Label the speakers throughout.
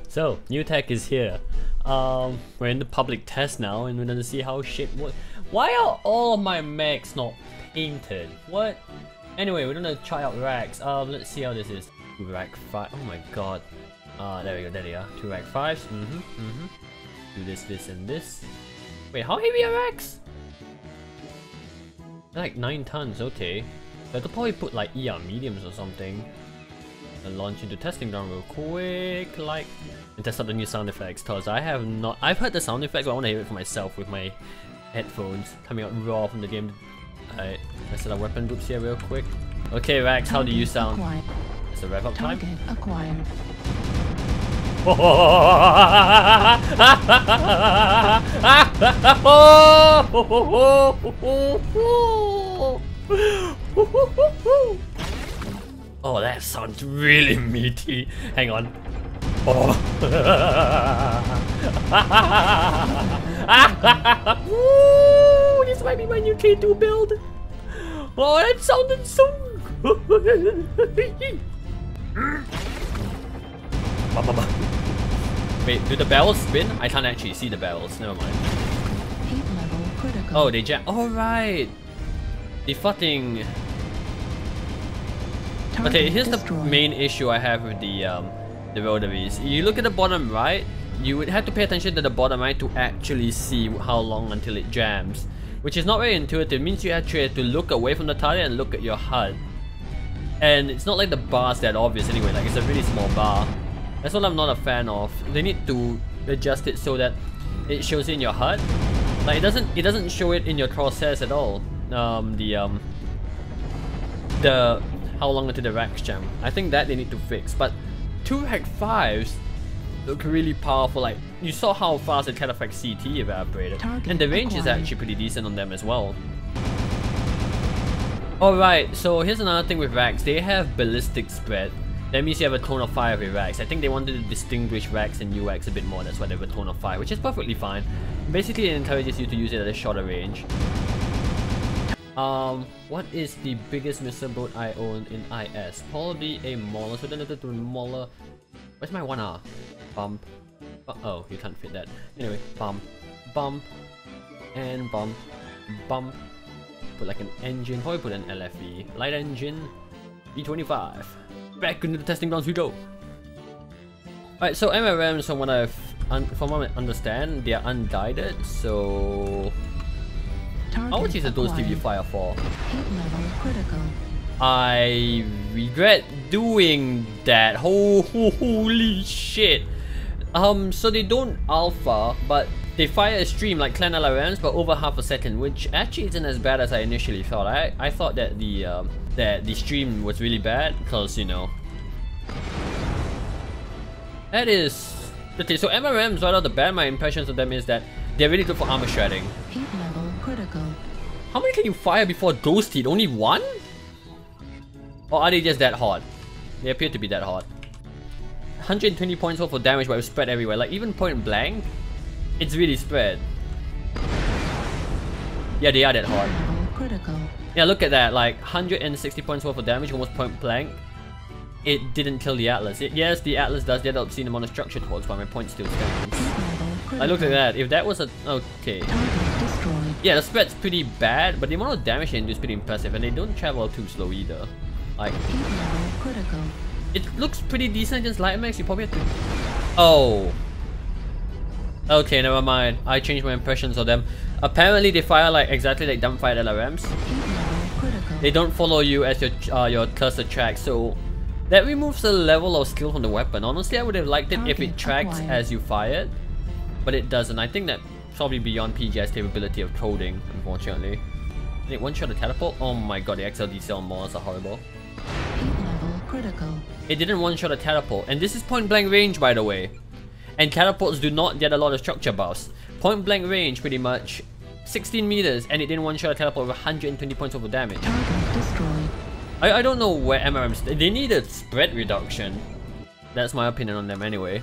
Speaker 1: So, new tech is here. We're in the public test now and we're gonna see how shit works. Why are all of my mechs not painted? What? Anyway, we're gonna try out racks. Let's see how this is. Rack 5. Oh my god. There we go, there they are. 2 rack 5s. Do this, and this. Wait, how heavy are racks? They're like 9 tons, okay. I could probably put like ER mediums or something. And launch into testing ground real quick, like, and test out the new sound effects, cause I've heard the sound effects, but I want to hear it for myself with my headphones coming out raw from the game. Alright, let's set our weapon groups here real quick. Okay, Rax, how do you sound? It's a rev up time.
Speaker 2: Target acquired.
Speaker 1: Oh, that sounds really meaty. Hang on. Oh. Woo, this might be my new K2 build. Oh, that sounded so good. Wait, do the barrels spin? I can't actually see the barrels. Never mind.
Speaker 2: Heat level critical.
Speaker 1: Oh, they jam. All right. The fucking. Okay, here's the main issue I have with the rotaries. You look at the bottom right, you would have to pay attention to the bottom right to actually see how long until it jams, which is not very intuitive. It means you actually have to look away from the target and look at your HUD. And it's not like the bar's that obvious anyway, like it's a really small bar. That's what I'm not a fan of. They need to adjust it so that it shows it in your HUD. Like it doesn't show it in your crosshairs at all. The how long until the racks jam. I think that they need to fix. But 2 rack 5s look really powerful. Like you saw how fast it kind of like CT evaporated. And the range is actually pretty decent on them as well. Alright, so here's another thing with racks. They have ballistic spread. That means you have a tone of fire with racks. I think they wanted to distinguish racks and UX a bit more. That's why they have a tone of fire, which is perfectly fine. Basically, it encourages you to use it at a shorter range. What is the biggest missile boat I own in IS? Probably a Mauler. So then to Mauler. Where's my 1R? Bump. Oh, you can't fit that. Anyway, bump, bump, and bump, bump. Put like an engine. Probably put an LFE. Light engine. E25. Back into the testing grounds we go. Alright, so MRMs, from what I understand, they are unguided. So how much is a dose TV fire for?
Speaker 2: Heat level critical.
Speaker 1: I regret doing that. Holy shit. So they don't alpha, but they fire a stream like clan LRMs, but over half a second, which actually isn't as bad as I initially thought. I thought that the stream was really bad, because you know. That is okay. So MRMs right out the bat, my impressions of them is that they're really good for armor shredding.
Speaker 2: Heat level critical.
Speaker 1: How many can you fire before ghost heat? Only 1? Or are they just that hot? They appear to be that hot. 120 points worth of damage, but it's spread everywhere. Like even point blank, it's really spread. Yeah, they are that hot.
Speaker 2: Critical.
Speaker 1: Yeah, look at that. Like 160 points worth of damage, almost point blank. It didn't kill the Atlas. Yes, the Atlas does get obscene amount of structure towards, but my point still stands. I looked at that. If that was a okay. Yeah, the spread's pretty bad, but the amount of damage they do is pretty impressive, and they don't travel too slow either. Like, it looks pretty decent against light mechs. You probably have to. Oh. Okay, never mind. I changed my impressions of them. Apparently, they fire like exactly like dumbfired LRMs. They don't follow you as your cursor tracks, so that removes a level of skill from the weapon. Honestly, I would have liked it if it tracks as you fire it, but it doesn't. I think that's probably beyond PGI's capability of coding, unfortunately. Did it one-shot a catapult? Oh my god, the XLD cell mons are horrible.
Speaker 2: Heat level critical.
Speaker 1: It didn't one-shot a catapult, and this is point-blank range, by the way. And catapults do not get a lot of structure buffs. Point-blank range, pretty much 16 meters, and it didn't one-shot a catapult with 120 points of damage.
Speaker 2: Target destroyed.
Speaker 1: I don't know where MRMs. They need a spread reduction. That's my opinion on them anyway.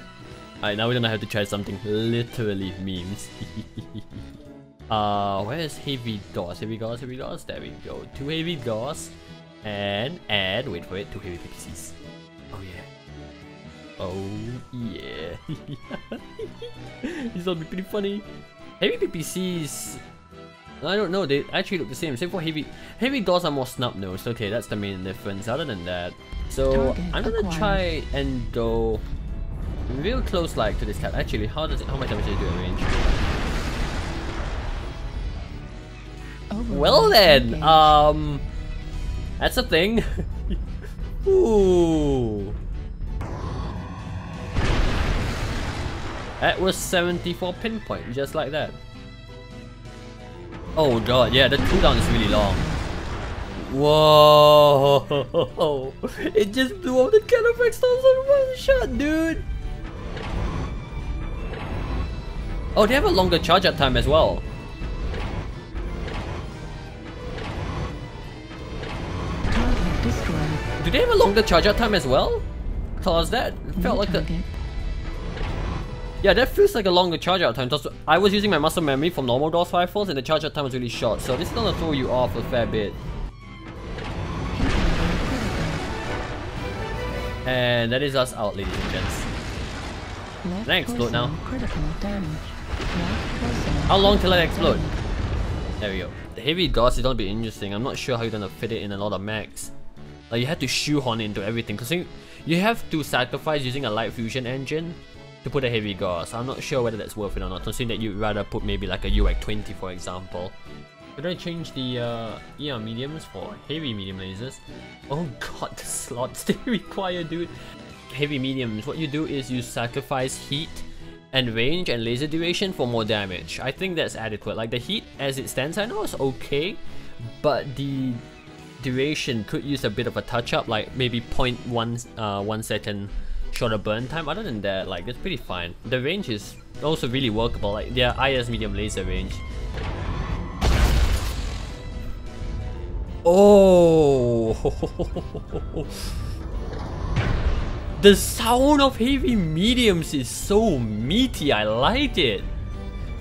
Speaker 1: Alright, now we're gonna have to try something literally memes. Where is heavy doors? Heavy doors, heavy doors. There we go. 2 heavy doors. And add, wait for it, 2 heavy PCs. Oh yeah. Oh yeah. This will be pretty funny. Heavy PPCs, I don't know, they actually look the same. Same for heavy doors are more snub nosed. Okay, that's the main difference. Other than that, so I'm gonna try and go real close like to this cat. Actually, how much damage does it do at range? Well then, that's a thing. Ooh. That was 74 pinpoint, just like that. Oh god, yeah, the cooldown is really long. Whoa! It just blew up the cannon effects in one shot, dude! Oh, they have a longer charge up time as well. Do they have a longer charge out time as well? Cause that felt like a... Yeah, that feels like a longer charge out time. I was using my muscle memory from normal DOS rifles and the charge out time was really short. So this is gonna throw you off a fair bit. And that is us out, ladies and gents. Can I explode now? How long till I explode? There we go. The heavy DOS is gonna be interesting. I'm not sure how you're gonna fit it in a lot of mechs. Like you have to shoehorn it into everything, because you have to sacrifice using a light fusion engine to put a heavy gauss. I'm not sure whether that's worth it or not, considering that you'd rather put maybe like a UX20 for example. Could I change the ER mediums for heavy medium lasers? Oh god, the slots they require, dude. Heavy mediums, what you do is you sacrifice heat and range and laser duration for more damage. I think that's adequate. Like the heat as it stands I know is okay, but the duration could use a bit of a touch up, like maybe 1 second shorter burn time. Other than that, like that's pretty fine. The range is also really workable, like their IS medium laser range. Oh, the sound of heavy mediums is so meaty. I like it.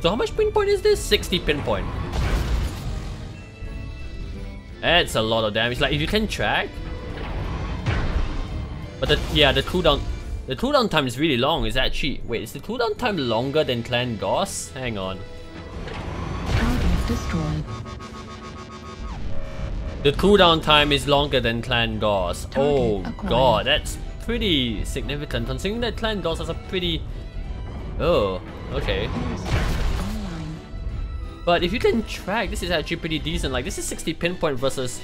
Speaker 1: So how much pinpoint is this? 60 pinpoint. That's a lot of damage. Like if you can track, but the cooldown time is really long. It's actually, wait, is the cooldown time longer than Clan Gauss? Hang on.
Speaker 2: Target destroyed.
Speaker 1: The cooldown time is longer than Clan Gauss. Oh
Speaker 2: acquired.
Speaker 1: god, that's pretty significant considering that Clan Gauss has a pretty... Oh, okay. But if you can track, this is actually pretty decent. Like this is 60 pinpoint versus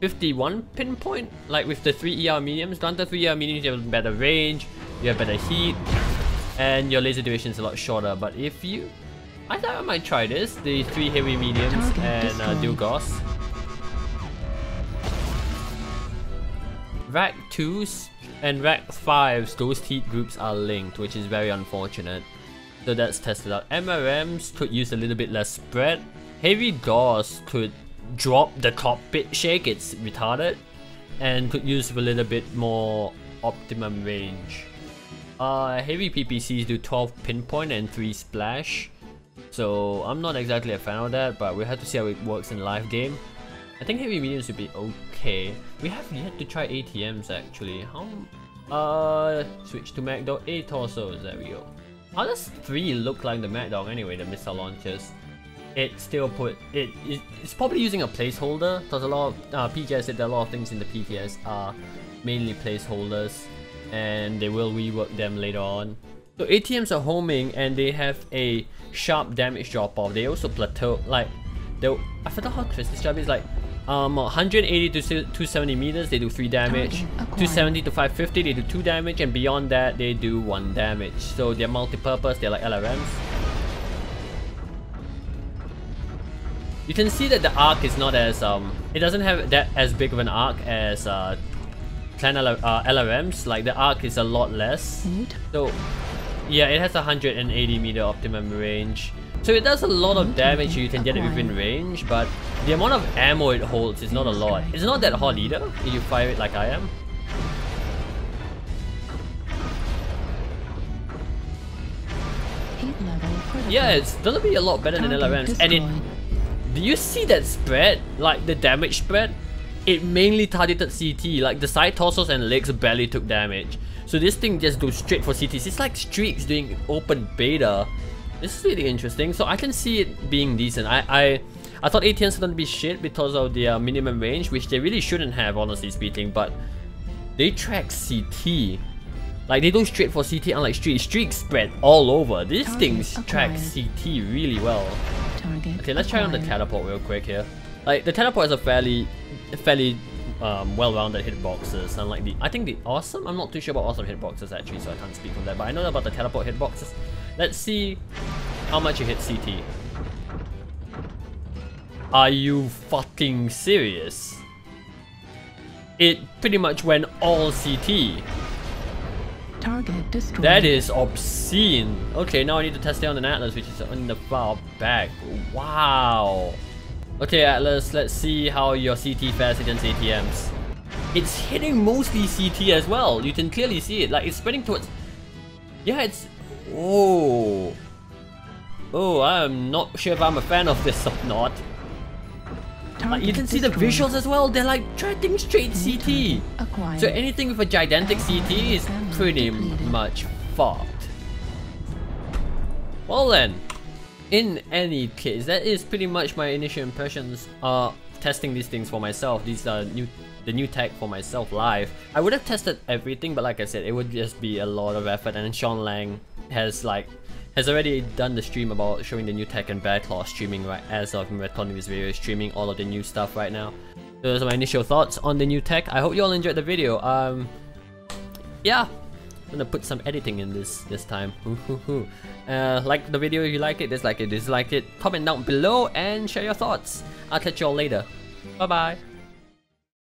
Speaker 1: 51 pinpoint. Like with the 3 ER mediums. Down to 3 ER mediums you have better range, you have better heat, and your laser duration is a lot shorter. But if you... I thought I might try this. The 3 heavy mediums and do Gauss. Rack 2s and Rack 5s, those heat groups are linked, which is very unfortunate. So that's tested out. MRMs could use a little bit less spread. Heavy Gauss could drop the cockpit shake, it's retarded. And could use a little bit more optimum range. Heavy PPCs do 12 pinpoint and 3 splash. So I'm not exactly a fan of that, but we'll have to see how it works in live game. I think heavy mediums would be okay. We have yet to try ATMs actually. How? Switch to Mac Dog. 8 torsos, there we go. How does 3 look like the Mac Dog anyway, the missile launchers? It's probably using a placeholder, because a lot of PGS said that a lot of things in the PTS are mainly placeholders, and they will rework them later on. So ATMs are homing and they have a sharp damage drop off. They also plateau, like I forgot how to describe it. It's like 180 to 270 meters they do 3 damage, 270 to 550 they do 2 damage, and beyond that they do 1 damage. So they're multi-purpose, they're like LRMs. You can see that the arc is not as it doesn't have that as big of an arc as Clan LRMs. Like the arc is a lot less. So yeah, it has 180 meter optimum range. So it does a lot of damage, you can get it within range, but the amount of ammo it holds is not a lot. It's not that hot either, if you fire it like I am. Yeah, it's gonna be a lot better than LRMs. And do you see that spread? Like the damage spread? It mainly targeted CT, like the side torsos and legs barely took damage. So this thing just goes straight for CTs. It's like Streaks doing open beta. This is really interesting. So I can see it being decent. I thought ATNs were gonna be shit because of the minimum range, which they really shouldn't have, honestly speaking, but they track CT. Like, they go straight for CT, unlike Streaks. Streaks spread all over. These things track CT really well. Okay, let's try on the teleport real quick here. Like, the teleport is a fairly well-rounded hitboxes, unlike I think the awesome? I'm not too sure about awesome hitboxes actually, so I can't speak on that, but I know about the teleport hitboxes. Let's see how much you hit CT. Are you fucking serious? It pretty much went all CT.
Speaker 2: Target destroyed.
Speaker 1: That is obscene. Okay, now I need to test it on an Atlas, which is in the far back. Wow. Okay, Atlas, let's see how your CT fares against ATMs. It's hitting mostly CT as well. You can clearly see it. Like, it's spreading towards... Yeah, it's... Oh. Oh, I'm not sure if I'm a fan of this or not. Like, you can see the visuals as well. They're like tracking straight CT. So anything with a gigantic CT is pretty much fucked. Well then, in any case, that is pretty much my initial impressions testing these things for myself. These are the new tech for myself live. I would have tested everything, but like I said, it would just be a lot of effort, and Sean Lang has already done the stream about showing the new tech, and Bear Claw streaming right as of recording this video, streaming all of the new stuff right now. Those are my initial thoughts on the new tech. I hope you all enjoyed the video. Yeah, I'm gonna put some editing in this time. Like the video if you like it, dislike it, comment down below, and share your thoughts. I'll catch you all later. Bye bye.